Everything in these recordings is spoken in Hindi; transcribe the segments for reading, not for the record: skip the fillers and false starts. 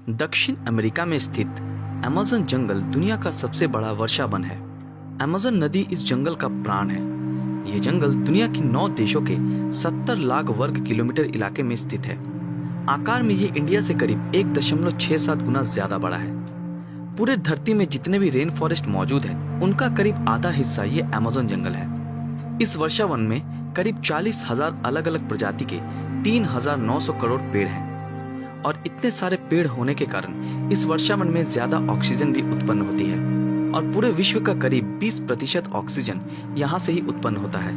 दक्षिण अमेरिका में स्थित अमेज़न जंगल दुनिया का सबसे बड़ा वर्षा वन है। अमेज़न नदी इस जंगल का प्राण है। यह जंगल दुनिया की 9 देशों के 70 लाख वर्ग किलोमीटर इलाके में स्थित है। आकार में ये इंडिया से करीब 1.67 गुना ज्यादा बड़ा है। पूरे धरती में जितने भी रेन फॉरेस्ट मौजूद है उनका करीब आधा हिस्सा ये अमेज़न जंगल है। इस वर्षा वन में करीब 40,000 अलग अलग प्रजाति के 3,900 करोड़ पेड़ हैं और इतने सारे पेड़ होने के कारण इस वर्षा वन में ज्यादा ऑक्सीजन भी उत्पन्न होती है और पूरे विश्व का करीब 20% ऑक्सीजन यहाँ से ही उत्पन्न होता है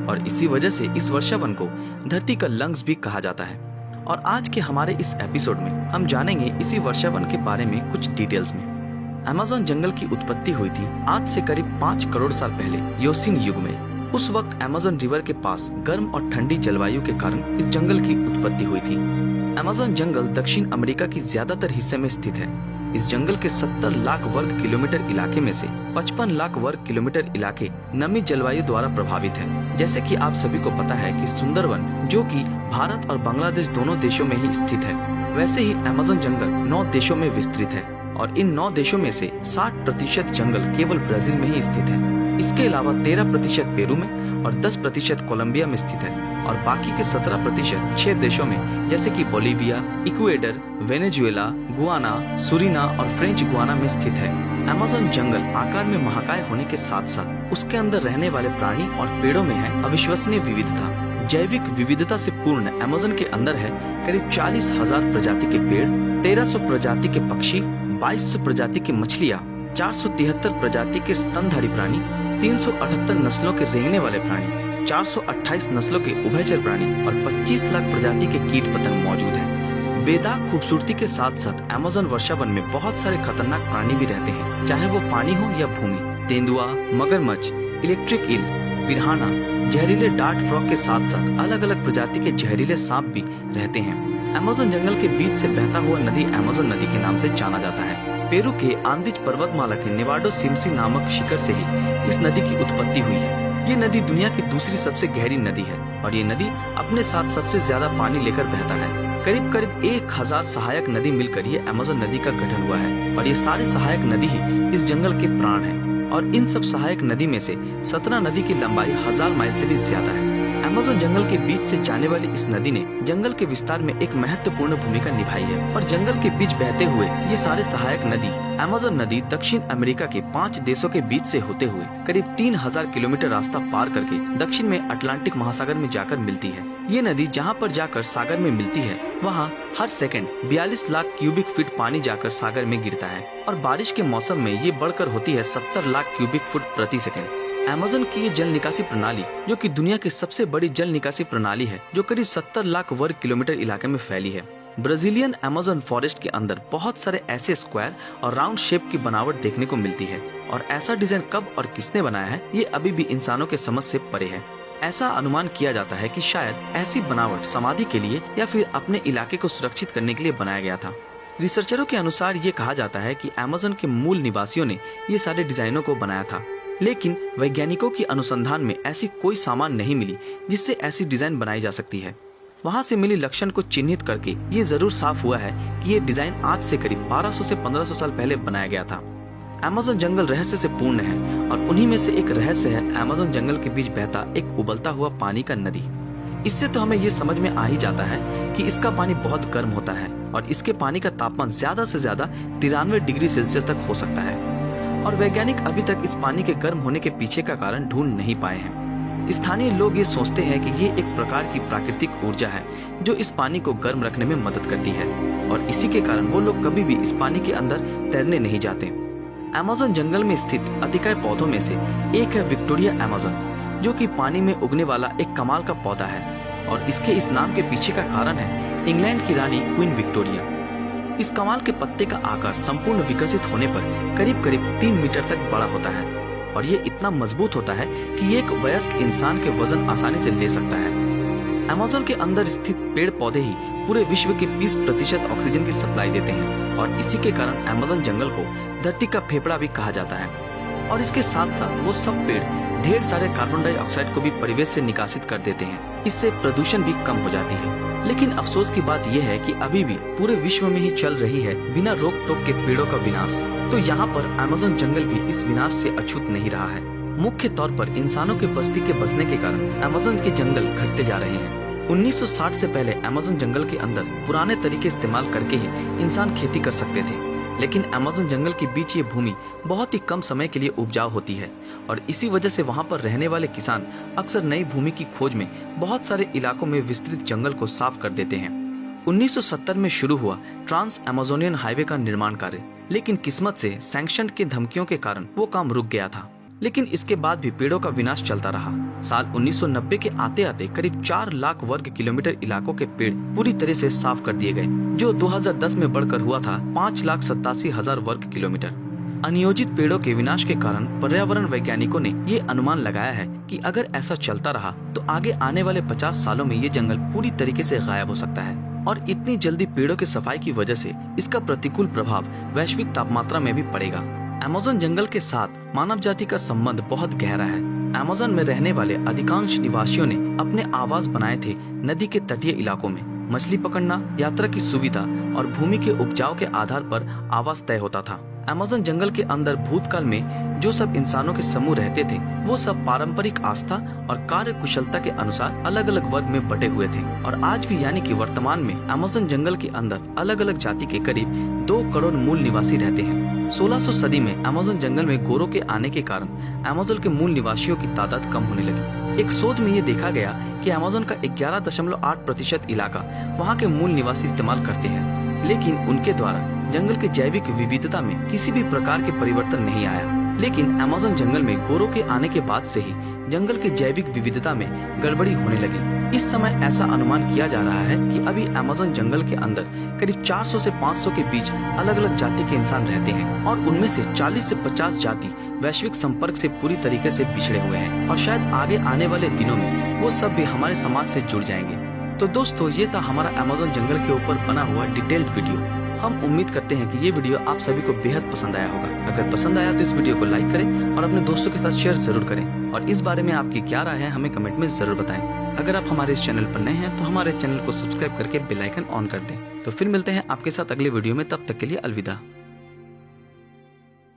और इसी वजह से इस वर्षा वन को धरती का लंग्स भी कहा जाता है। और आज के हमारे इस एपिसोड में हम जानेंगे इसी वर्षा वन के बारे में कुछ डिटेल्स में। अमेज़न जंगल की उत्पत्ति हुई थी आज से करीब 5 करोड़ साल पहले योसीन युग में। उस वक्त अमेज़न रिवर के पास गर्म और ठंडी जलवायु के कारण इस जंगल की उत्पत्ति हुई थी। अमेज़न जंगल दक्षिण अमेरिका की ज्यादातर हिस्से में स्थित है। इस जंगल के 70 लाख वर्ग किलोमीटर इलाके में से 55 लाख वर्ग किलोमीटर इलाके नमी जलवायु द्वारा प्रभावित है। जैसे कि आप सभी को पता है कि सुंदरवन जो कि भारत और बांग्लादेश दोनों देशों में ही स्थित है, वैसे ही अमेज़न जंगल 9 देशों में विस्तृत है और इन 9 देशों में से 60% जंगल केवल ब्राजील में ही स्थित है। इसके अलावा 13% पेरू में और 10% कोलंबिया में स्थित है और बाकी के 17% 6 देशों में जैसे कि बोलिविया, इक्वेडर, वेनेजुएला, गुआना, सुरीना और फ्रेंच गुआना में स्थित है। अमेज़न जंगल आकार में महाकाय होने के साथ साथ उसके अंदर रहने वाले प्राणी और पेड़ों में है अविश्वसनीय विविधता। जैविक विविधता से पूर्ण अमेज़न के अंदर है करीब 40,000 प्रजाति के पेड़, 1300 प्रजाति के पक्षी, 2200 प्रजाति की मछलियाँ, 473 प्रजाति के स्तनधारी प्राणी, 378 नस्लों के रेंगने वाले प्राणी, 428 नस्लों के उभयचर प्राणी और 25 लाख प्रजाति के कीट पतंग मौजूद हैं। बेदाग खूबसूरती के साथ साथ अमेज़न वर्षा वन में बहुत सारे खतरनाक प्राणी भी रहते हैं, चाहे वो पानी हो या भूमि। तेंदुआ, मगरमच्छ, इलेक्ट्रिक ईल, पिरान्हा, जहरीले डार्ट फ्रॉग के साथ साथ अलग अलग प्रजाति के जहरीले सांप भी रहते हैं। अमेज़न जंगल के बीच से बहता हुआ नदी अमेज़न नदी के नाम से जाना जाता है। पेरू के आंदीज पर्वतमाला के नेवाडो सिमसी नामक शिखर से ही इस नदी की उत्पत्ति हुई है। ये नदी दुनिया की दूसरी सबसे गहरी नदी है और ये नदी अपने साथ सबसे ज्यादा पानी लेकर बहता है। करीब करीब 1000 सहायक नदी मिलकर ये अमेज़न नदी का गठन हुआ है और ये सारे सहायक नदी ही इस जंगल के प्राण है और इन सब सहायक नदी में से 17 नदी की लंबाई 1000 माइल से भी ज्यादा है। अमेज़न जंगल के बीच से जाने वाली इस नदी ने जंगल के विस्तार में एक महत्वपूर्ण भूमिका निभाई है और जंगल के बीच बहते हुए ये सारे सहायक नदी अमेज़न नदी दक्षिण अमेरिका के 5 देशों के बीच से होते हुए करीब 3000 किलोमीटर रास्ता पार करके दक्षिण में अटलांटिक महासागर में जाकर मिलती है। ये नदी जहाँ पर जाकर सागर में मिलती है वहाँ हर सेकंड 42 लाख क्यूबिक फीट पानी जाकर सागर में गिरता है और बारिश के मौसम में ये बढ़कर होती है 70 लाख क्यूबिक फुट प्रति सेकंड। अमेज़न की ये जल निकासी प्रणाली जो कि दुनिया की सबसे बड़ी जल निकासी प्रणाली है जो करीब 70 लाख वर्ग किलोमीटर इलाके में फैली है। ब्राजीलियन अमेज़न फॉरेस्ट के अंदर बहुत सारे ऐसे स्क्वायर और राउंड शेप की बनावट देखने को मिलती है और ऐसा डिजाइन कब और किसने बनाया है ये अभी भी इंसानों के समझ से परे है। ऐसा अनुमान किया जाता है कि शायद ऐसी बनावट समाधि के लिए या फिर अपने इलाके को सुरक्षित करने के लिए बनाया गया था। रिसर्चरों के अनुसार ये कहा जाता है कि अमेज़न के मूल निवासियों ने ये सारे डिजाइनों को बनाया था, लेकिन वैज्ञानिकों की अनुसंधान में ऐसी कोई सामान नहीं मिली जिससे ऐसी डिजाइन बनाई जा सकती है। वहां से मिली लक्षण को चिन्हित करके ये जरूर साफ हुआ है कि ये डिजाइन आज से करीब 1200 से 1500 साल पहले बनाया गया था। अमेज़न जंगल रहस्य से पूर्ण है और उन्हीं में से एक रहस्य है अमेज़न जंगल के बीच बहता एक उबलता हुआ पानी का नदी। इससे तो हमें ये समझ में आ ही जाता है कि इसका पानी बहुत गर्म होता है और इसके पानी का तापमान ज्यादा से ज्यादा 93 डिग्री सेल्सियस तक हो सकता है और वैज्ञानिक अभी तक इस पानी के गर्म होने के पीछे का कारण ढूंढ नहीं पाए हैं। स्थानीय लोग ये सोचते हैं कि ये एक प्रकार की प्राकृतिक ऊर्जा है जो इस पानी को गर्म रखने में मदद करती है और इसी के कारण वो लोग कभी भी इस पानी के अंदर तैरने नहीं जाते। अमेज़न जंगल में स्थित अतिकाय पौधों में से एक है विक्टोरिया अमेज़न जो कि पानी में उगने वाला एक कमाल का पौधा है और इसके इस नाम के पीछे का कारण है इंग्लैंड की रानी क्वीन विक्टोरिया। इस कमाल के पत्ते का आकार संपूर्ण विकसित होने पर करीब करीब 3 मीटर तक बड़ा होता है और ये इतना मजबूत होता है कि ये एक वयस्क इंसान के वजन आसानी से ले सकता है। अमेज़न के अंदर स्थित पेड़ पौधे ही पूरे विश्व के 20% ऑक्सीजन की सप्लाई देते हैं और इसी के कारण अमेज़न जंगल को धरती का फेफड़ा भी कहा जाता है और इसके साथ साथ वो सब पेड़ ढेर सारे कार्बन डाइऑक्साइड को भी परिवेश से निकासित कर देते हैं। इससे प्रदूषण भी कम हो जाती है। लेकिन अफसोस की बात यह है कि अभी भी पूरे विश्व में ही चल रही है बिना रोक टोक के पेड़ों का विनाश। तो यहाँ पर अमेज़न जंगल भी इस विनाश से अछूत नहीं रहा है। मुख्य तौर पर इंसानों के बस्ती के बसने के कारण अमेज़न के जंगल घटते जा रहे हैं। 1960 से पहले अमेज़न जंगल के अंदर पुराने तरीके इस्तेमाल करके ही इंसान खेती कर सकते थे, लेकिन अमेज़न जंगल के बीच ये भूमि बहुत ही कम समय के लिए उपजाऊ होती है और इसी वजह से वहाँ पर रहने वाले किसान अक्सर नई भूमि की खोज में बहुत सारे इलाकों में विस्तृत जंगल को साफ कर देते हैं। 1970 में शुरू हुआ ट्रांस अमेज़ोनियन हाईवे का निर्माण कार्य, लेकिन किस्मत से सैंक्शन के धमकियों के कारण वो काम रुक गया था। लेकिन इसके बाद भी पेड़ों का विनाश चलता रहा। साल 1990 के आते आते करीब 4 लाख वर्ग किलोमीटर इलाकों के पेड़ पूरी तरह से साफ कर दिए गए, जो 2010 में बढ़कर हुआ था 5,87,000 वर्ग किलोमीटर। अनियोजित पेड़ों के विनाश के कारण पर्यावरण वैज्ञानिकों ने ये अनुमान लगाया है कि अगर ऐसा चलता रहा तो आगे आने वाले 50 सालों में ये जंगल पूरी तरीके से गायब हो सकता है और इतनी जल्दी पेड़ों की सफाई की वजह से इसका प्रतिकूल प्रभाव वैश्विक तापमात्रा में भी पड़ेगा। अमेज़न जंगल के साथ मानव जाति का संबंध बहुत गहरा है। अमेज़न में रहने वाले अधिकांश निवासियों ने अपने आवास बनाए थे नदी के तटीय इलाकों में। मछली पकड़ना, यात्रा की सुविधा और भूमि के उपजाऊ के आधार पर आवास तय होता था। अमेज़न जंगल के अंदर भूतकाल में जो सब इंसानों के समूह रहते थे वो सब पारंपरिक आस्था और कार्य कुशलता के अनुसार अलग अलग वर्ग में बटे हुए थे और आज भी यानी कि वर्तमान में अमेज़न जंगल के अंदर अलग अलग जाति के करीब 2 करोड़ मूल निवासी रहते हैं। 1600 सदी में अमेज़न जंगल में गोरों के आने के कारण अमेज़न के मूल निवासियों की तादाद कम होने लगी। एक शोध में ये देखा गया कि अमेज़न का 11.8% इलाका वहाँ के मूल निवासी इस्तेमाल करते हैं, लेकिन उनके द्वारा जंगल के जैविक विविधता में किसी भी प्रकार के परिवर्तन नहीं आया। लेकिन अमेज़न जंगल में गोरों के आने के बाद से ही जंगल की जैविक विविधता में गड़बड़ी होने लगी। इस समय ऐसा अनुमान किया जा रहा है कि अभी अमेज़न जंगल के अंदर करीब 400 से 500 के बीच अलग अलग जाति के इंसान रहते हैं और उनमें से 40 से 50 जाति वैश्विक संपर्क से पूरी तरीके से पिछड़े हुए हैं और शायद आगे आने वाले दिनों में वो सब भी हमारे समाज से जुड़ जाएंगे। तो दोस्तों, ये था हमारा अमेज़न जंगल के ऊपर बना हुआ डिटेल्ड वीडियो। हम उम्मीद करते हैं कि ये वीडियो आप सभी को बेहद पसंद आया होगा। अगर पसंद आया तो इस वीडियो को लाइक करें और अपने दोस्तों के साथ शेयर जरूर करें और इस बारे में आपकी क्या राय है हमें कमेंट में जरूर बताएं। अगर आप हमारे इस चैनल पर नए हैं तो हमारे चैनल को सब्सक्राइब करके बेल आइकन ऑन कर दें। तो फिर मिलते हैं आपके साथ अगले वीडियो में, तब तक के लिए अलविदा।